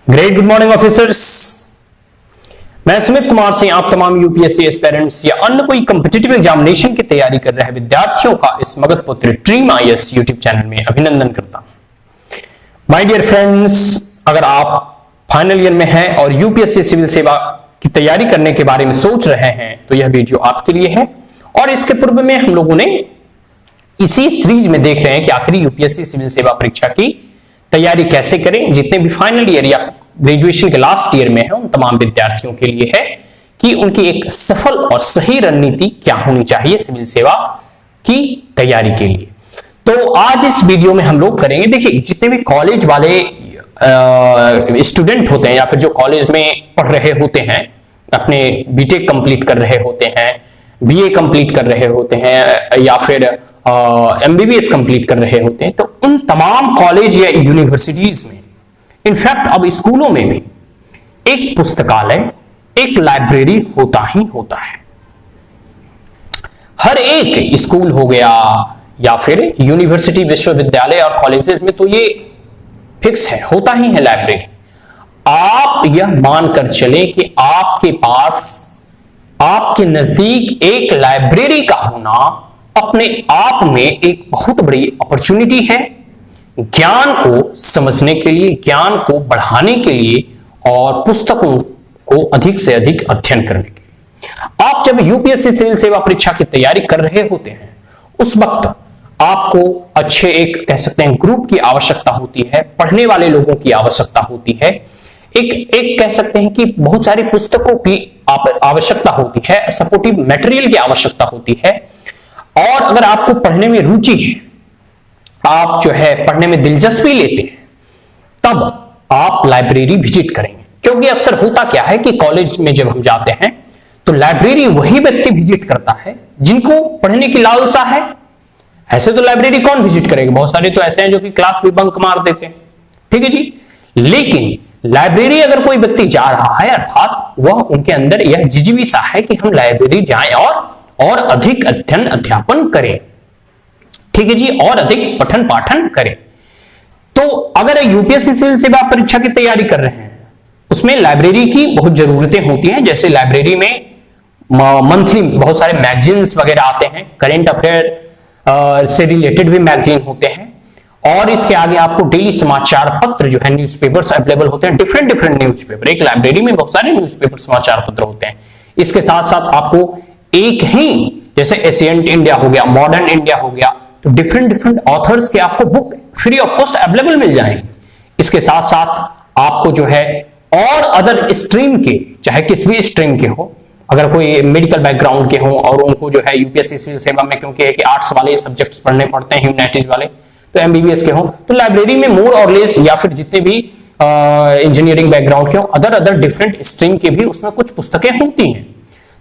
Great good morning officers. मैं सुमित कुमार सिंह आप तमाम यूपीएससी एस्पिरेंट्स या अन्य कोई कॉम्पिटिटिव एग्जामिनेशन की तैयारी कर रहे विद्यार्थियों का इस मगध पुत्र ड्रीम आईएएस यूट्यूब चैनल में अभिनंदन करता हूं। माय डियर फ्रेंड्स, अगर आप फाइनल ईयर में हैं और यूपीएससी सिविल सेवा की तैयारी करने के बारे में सोच रहे हैं तो यह वीडियो आपके लिए है। और इसके पूर्व में हम लोगों ने इसी सीरीज में देख रहे हैं कि आखिर यूपीएससी सिविल सेवा परीक्षा की तैयारी कैसे करें। जितने भी फाइनल ईयर या ग्रेजुएशन के लास्ट ईयर में है उन तमाम विद्यार्थियों के लिए है कि उनकी एक सफल और सही रणनीति क्या होनी चाहिए सिविल सेवा की तैयारी के लिए। तो आज इस वीडियो में हम लोग करेंगे, देखिए जितने भी कॉलेज वाले स्टूडेंट होते हैं या फिर जो कॉलेज में पढ़ रहे होते हैं, अपने बीटेक कंप्लीट कर रहे होते हैं, बीए कंप्लीट कर रहे होते हैं या फिर एमबीबीएस कंप्लीट कर रहे होते हैं, तो उन तमाम कॉलेज या यूनिवर्सिटीज में, इनफैक्ट अब स्कूलों में भी एक पुस्तकालय, एक लाइब्रेरी होता ही होता है। हर एक स्कूल हो गया या फिर यूनिवर्सिटी, विश्वविद्यालय और कॉलेजेस में तो ये फिक्स है, होता ही है लाइब्रेरी। आप यह मानकर चले कि आपके पास, आपके नजदीक एक लाइब्रेरी का होना अपने आप में एक बहुत बड़ी अपॉर्चुनिटी है ज्ञान को समझने के लिए, ज्ञान को बढ़ाने के लिए और पुस्तकों को अधिक से अधिक अध्ययन करने के लिए। आप जब यूपीएससी सिविल सेवा परीक्षा की तैयारी कर रहे होते हैं उस वक्त आपको अच्छे एक कह सकते हैं ग्रुप की आवश्यकता होती है, पढ़ने वाले लोगों की आवश्यकता होती है, एक कह सकते हैं कि बहुत सारी पुस्तकों की आवश्यकता होती है, सपोर्टिव मटेरियल की आवश्यकता होती है। और अगर आपको पढ़ने में रुचि है, आप जो है पढ़ने में दिलचस्पी लेते हैं, तब आप लाइब्रेरी विजिट करेंगे। क्योंकि अक्सर होता क्या है कि कॉलेज में जब हम जाते हैं तो लाइब्रेरी वही व्यक्ति विजिट करता है जिनको पढ़ने की लालसा है। ऐसे तो लाइब्रेरी कौन विजिट करेगा, बहुत सारे तो ऐसे हैं जो कि क्लास भी बंक मार देते हैं, ठीक है जी। लेकिन लाइब्रेरी अगर कोई व्यक्ति जा रहा है, अर्थात वह उनके अंदर यह जिजीविषा है कि हम लाइब्रेरी जाएं और अधिक अध्ययन अध्यापन करें, ठीक है जी, और अधिक पठन पाठन करें। तो अगर यूपीएससी सिविल सेवा परीक्षा की तैयारी कर रहे हैं उसमें लाइब्रेरी की बहुत जरूरतें होती हैं। जैसे लाइब्रेरी में मंथली बहुत सारे मैगजीन्स वगैरह आते हैं, करेंट अफेयर से रिलेटेड भी मैगजीन होते हैं, और इसके आगे आपको डेली समाचार पत्र जो है न्यूज़पेपर्स अवेलेबल होते हैं, डिफरेंट न्यूज़पेपर। एक लाइब्रेरी में बहुत सारे न्यूज़पेपर समाचार पत्र होते हैं। इसके साथ साथ आपको एक ही जैसे एशियंट इंडिया हो गया, मॉडर्न इंडिया हो गया, तो डिफरेंट ऑथर्स के आपको book free of cost available मिल जाएंगे। इसके साथ साथ आपको जो है और अदर स्ट्रीम के, चाहे किस भी स्ट्रीम के हो, अगर कोई मेडिकल बैकग्राउंड के हो और उनको जो है यूपीएससी सिविल सेवा में क्योंकि है कि आर्ट्स वाले सब्जेक्ट्स पढ़ने पड़ते हैं, ह्यूमैनिटीज वाले, तो एमबीबीएस के हो, तो लाइब्रेरी में मोर और लेस या फिर जितने भी इंजीनियरिंग बैकग्राउंड के हो, अदर डिफरेंट स्ट्रीम के भी उसमें कुछ पुस्तकें होती हैं,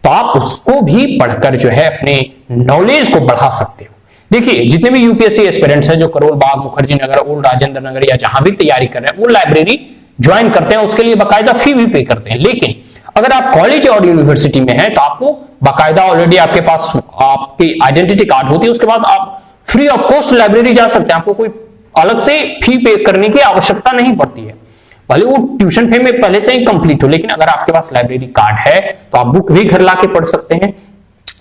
तो आप उसको भी पढ़कर जो है अपने नॉलेज को बढ़ा सकते हो। देखिए जितने भी यूपीएससी एस्पिरेंट्स हैं जो करोल बाग, मुखर्जी नगर, ओल्ड राजेंद्र नगर या जहां भी तैयारी कर रहे हैं वो लाइब्रेरी ज्वाइन करते हैं, उसके लिए बाकायदा फी भी पे करते हैं। लेकिन अगर आप कॉलेज और यूनिवर्सिटी में हैं तो आपको बाकायदा ऑलरेडी आपके पास आपकी आइडेंटिटी कार्ड होती है, उसके बाद आप फ्री ऑफ कॉस्ट लाइब्रेरी जा सकते हैं। आपको कोई अलग से फी पे करने की आवश्यकता नहीं पड़ती है, भले वो ट्यूशन फी में पहले से ही कंप्लीट हो, लेकिन अगर आपके पास लाइब्रेरी कार्ड है तो आप बुक भी घर लाके पढ़ सकते हैं।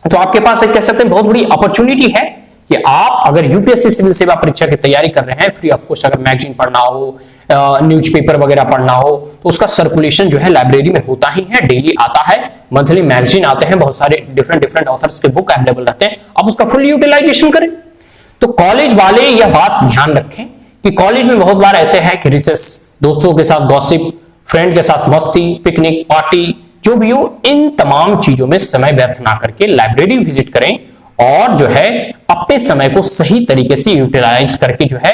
तो आपके पास एक कह सकते हैं बहुत बड़ी अपॉर्चुनिटी है कि आप अगर यूपीएससी सिविल सेवा परीक्षा की तैयारी कर रहे हैं, फ्री ऑफ कॉस्ट अगर मैगजीन पढ़ना हो, न्यूज़पेपर वगैरह पढ़ना हो, तो उसका सर्कुलेशन जो है लाइब्रेरी में होता ही है, डेली आता है, मंथली मैगजीन आते हैं, बहुत सारे डिफरेंट ऑथर्स के बुक अवेलेबल रहते हैं, आप उसका फुल यूटिलाइजेशन करें। तो कॉलेज वाले यह बात ध्यान रखें कि कॉलेज में बहुत बार ऐसे है कि रिसेस, दोस्तों के साथ गॉसिप, फ्रेंड के साथ मस्ती, पिकनिक, पार्टी, जो भी हो, इन तमाम चीजों में समय व्यर्थ ना करके लाइब्रेरी विजिट करें और जो है अपने समय को सही तरीके से यूटिलाइज करके जो है,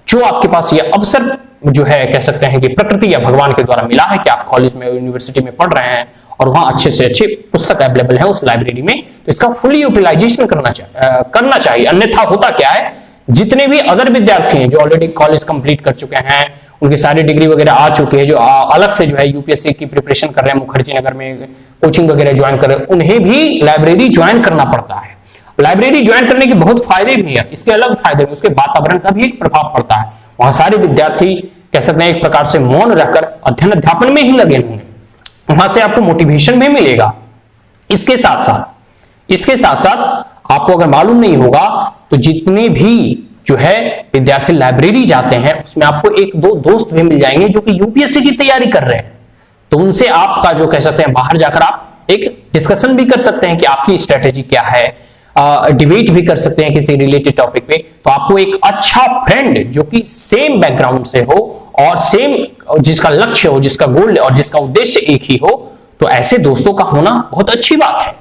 जो आपके पास ये अवसर जो है कह सकते हैं कि प्रकृति या भगवान के द्वारा मिला है कि आप कॉलेज में, यूनिवर्सिटी में पढ़ रहे हैं और वहां अच्छे से अच्छे पुस्तक अवेलेबल है उस लाइब्रेरी में, तो इसका फुली यूटिलाइजेशन करना चाहिए। अन्यथा होता क्या है, जितने भी अदर विद्यार्थी हैं जो ऑलरेडी कॉलेज कंप्लीट कर चुके हैं, उनकी सारी डिग्री वगैरह आ चुकी है, जो अलग से जो है यूपीएससी की प्रिपरेशन कर रहे हैं, मुखर्जी नगर में कोचिंग वगैरह ज्वाइन कर रहे हैं, उन्हें भी लाइब्रेरी ज्वाइन करना पड़ता है। लाइब्रेरी ज्वाइन करने के बहुत फायदे भी है, इसके अलग फायदे भी, उसके वातावरण का भी एक प्रभाव पड़ता है। वहां सारे विद्यार्थी कह सकते हैं एक प्रकार से मौन रहकर अध्ययन अध्यापन में ही लगे होंगे, वहां से आपको मोटिवेशन भी मिलेगा। इसके साथ साथ आपको अगर मालूम नहीं होगा तो जितने भी जो है विद्यार्थी लाइब्रेरी जाते हैं उसमें आपको एक दो दोस्त भी मिल जाएंगे जो कि यूपीएससी की तैयारी कर रहे हैं, तो उनसे आपका जो कह सकते हैं बाहर जाकर आप एक डिस्कशन भी कर सकते हैं कि आपकी स्ट्रेटेजी क्या है, डिबेट भी कर सकते हैं किसी रिलेटेड टॉपिक पे। तो आपको एक अच्छा फ्रेंड जो कि सेम बैकग्राउंड से हो और सेम जिसका लक्ष्य हो, जिसका गोल और जिसका उद्देश्य एक ही हो, तो ऐसे दोस्तों का होना बहुत अच्छी बात है।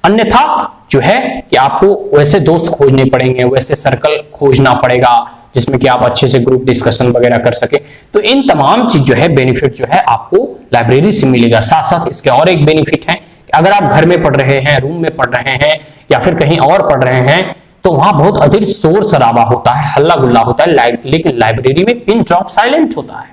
अन्यथा जो है कि आपको वैसे दोस्त खोजने पड़ेंगे, वैसे सर्कल खोजना पड़ेगा जिसमें कि आप अच्छे से ग्रुप डिस्कशन वगैरह कर सके। तो इन तमाम चीज जो है बेनिफिट जो है आपको लाइब्रेरी से मिलेगा। साथ साथ इसके और एक बेनिफिट है, अगर आप घर में पढ़ रहे हैं, रूम में पढ़ रहे हैं या फिर कहीं और पढ़ रहे हैं तो वहां बहुत अधिक शोर शराबा होता है, हल्ला गुल्ला होता है, लेकिन लाइब्रेरी में पिन ड्रॉप साइलेंट होता है।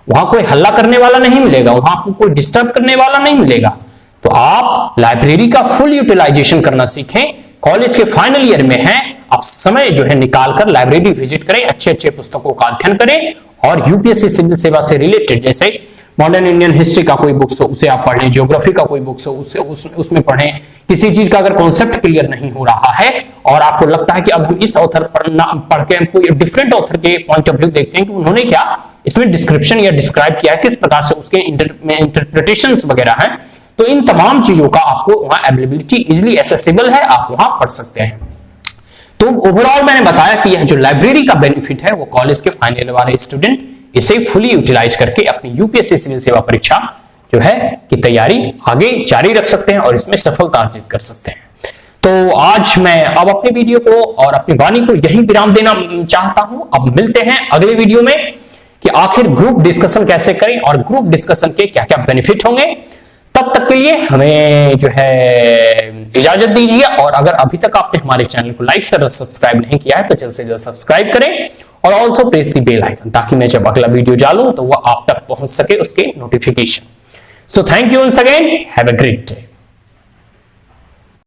वहां कोई हल्ला करने वाला नहीं मिलेगा, वहां आपको कोई डिस्टर्ब करने वाला नहीं मिलेगा। तो आप लाइब्रेरी का फुल यूटिलाइजेशन करना सीखें। कॉलेज के फाइनल ईयर में हैं, आप समय जो है निकालकर लाइब्रेरी विजिट करें, अच्छे अच्छे पुस्तकों का अध्ययन करें और यूपीएससी सिविल सेवा से रिलेटेड जैसे मॉडर्न इंडियन हिस्ट्री का कोई बुक्स हो उसे आप पढ़ें, ज्योग्राफी का कोई बुक्स हो उसमें पढ़ें। किसी चीज का अगर कॉन्सेप्ट क्लियर नहीं हो रहा है और आपको लगता है कि अब हम इस ऑथर पढ़ के कोई डिफरेंट ऑथर के पॉइंट ऑफ व्यू देखते हैं कि उन्होंने क्या इसमें डिस्क्रिप्शन या डिस्क्राइब किया है, किस प्रकार से उसके इंटरप्रिटेशंस वगैरह हैं, तो इन तमाम चीजों का आपको वहां अवेलेबिलिटी इजिली एक्सेसिबल है, आप वहां पढ़ सकते हैं। तो ओवरऑल मैंने बताया कि यह जो लाइब्रेरी का बेनिफिट है वो कॉलेज के फाइनल वाले स्टूडेंट इसे फुली यूटिलाइज करके अपनी यूपीएससी सिविल सेवा परीक्षा जो है की तैयारी आगे जारी रख सकते हैं और इसमें सफलता अर्जित कर सकते हैं। तो आज मैं अब अपनी वीडियो को और अपनी वाणी को यहीं विराम देना चाहता हूं। अब मिलते हैं अगले वीडियो में कि आखिर ग्रुप डिस्कशन कैसे करें और ग्रुप डिस्कशन के क्या क्या बेनिफिट होंगे। तब तक के लिए हमें जो है इजाजत दीजिए और अगर अभी तक आपने हमारे चैनल को लाइक से सब्सक्राइब नहीं किया है तो जल्द से जल्द सब्सक्राइब करें और also press the bell icon ताकि मैं जब अगला वीडियो डालूं तो वह आप तक पहुंच सके उसके notification. So thank you once again, have a great day.